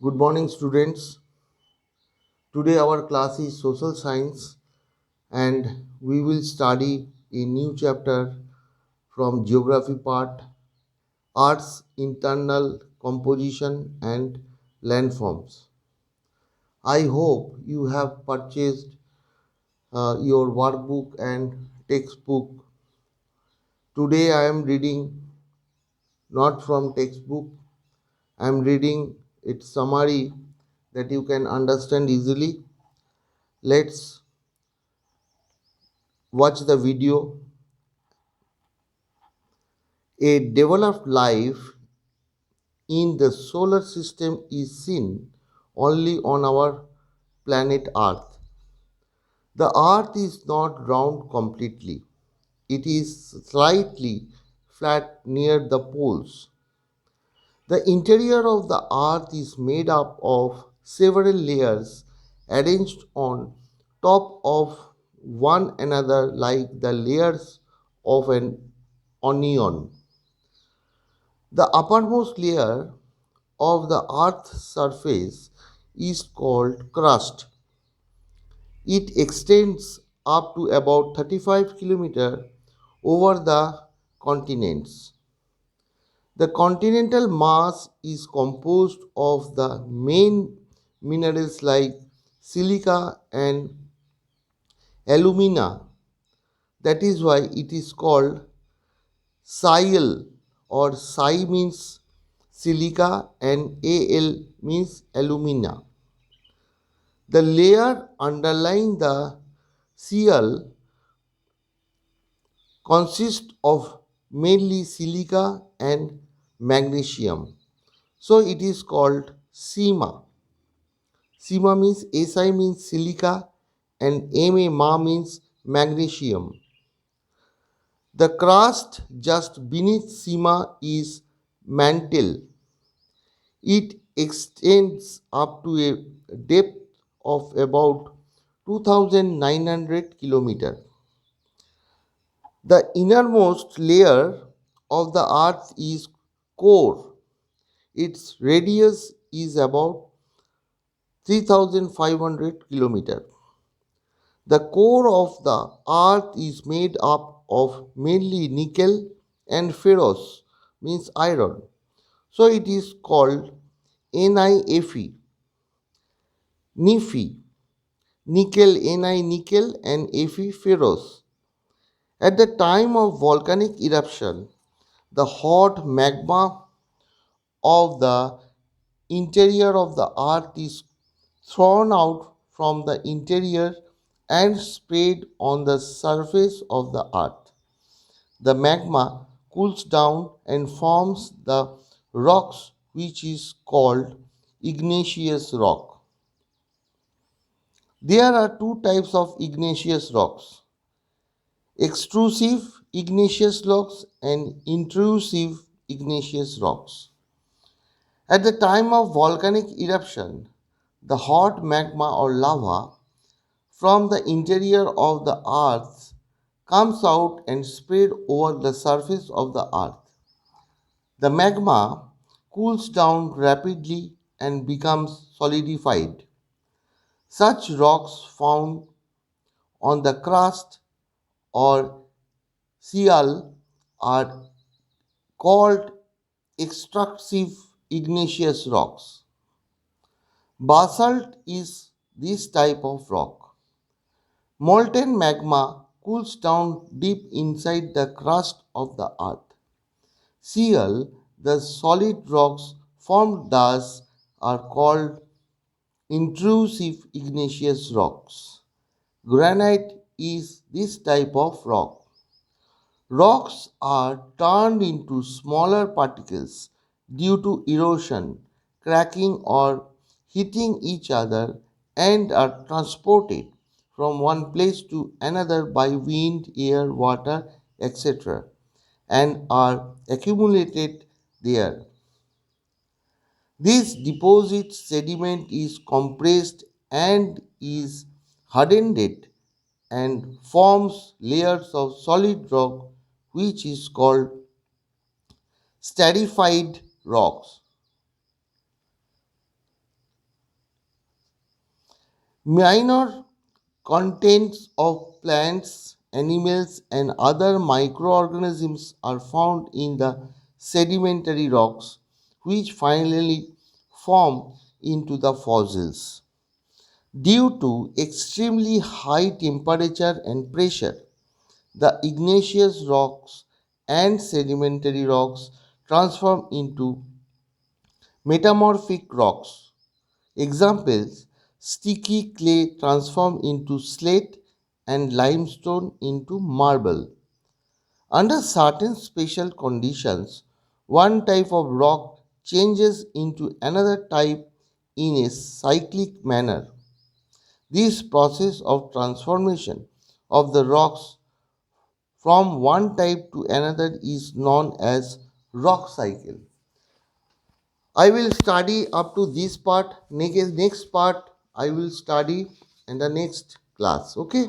Good morning, students. Today, our class is Social Science, and we will study a new chapter from Geography part Earth's Internal Composition and Landforms. I hope you have purchased your workbook and textbook. Today, I am reading not from textbook, I am reading its summary that you can understand easily. Let's watch the video. A developed life in the solar system is seen only on our planet Earth. The Earth is not round completely, it is slightly flat near the poles. The interior of the Earth is made up of several layers arranged on top of one another like the layers of an onion. The uppermost layer of the Earth's surface is called crust. It extends up to about 35 kilometers over the continents. The continental mass is composed of the main minerals like silica and alumina. That is why it is called Sial, or Si means silica and Al means alumina. The layer underlying the Sial consists of mainly silica and magnesium. So it is called SIMA. SIMA means Si means silica and Ma means magnesium. The crust just beneath SIMA is mantle. It extends up to a depth of about 2900 kilometers. The innermost layer of the earth is core. Its radius is about 3500 kilometers. The core of the earth is made up of mainly nickel and ferrous means iron. So it is called NiFe, NiFe, nickel, Ni nickel and Fe ferrous. At the time of volcanic eruption, the hot magma of the interior of the earth is thrown out from the interior and spread on the surface of the earth. The magma cools down and forms the rocks which is called igneous rock. There are two types of igneous rocks: extrusive igneous rocks and intrusive igneous rocks. At the time of volcanic eruption, the hot magma or lava from the interior of the earth comes out and spread over the surface of the earth. The magma cools down rapidly and becomes solidified. Such rocks found on the crust or seal are called extrusive igneous rocks. Basalt is this type of rock. Molten magma cools down deep inside the crust of the earth. Seal, the solid rocks formed thus, are called intrusive igneous rocks. Granite is this type of rock. Rocks are turned into smaller particles due to erosion, cracking, or hitting each other and are transported from one place to another by wind, air, water, etc., and are accumulated there. This deposit sediment is compressed and is hardened and forms layers of solid rock which is called stratified rocks. Minor contents of plants, animals, and other microorganisms are found in the sedimentary rocks, which finally form into the fossils. Due to extremely high temperature and pressure, the igneous rocks and sedimentary rocks transform into metamorphic rocks. Examples: sticky clay transform into slate and limestone into marble. Under certain special conditions, one type of rock changes into another type in a cyclic manner. This process of transformation of the rocks from one type to another is known as rock cycle. I will study up to this part. Next part I will study in the next class. Okay.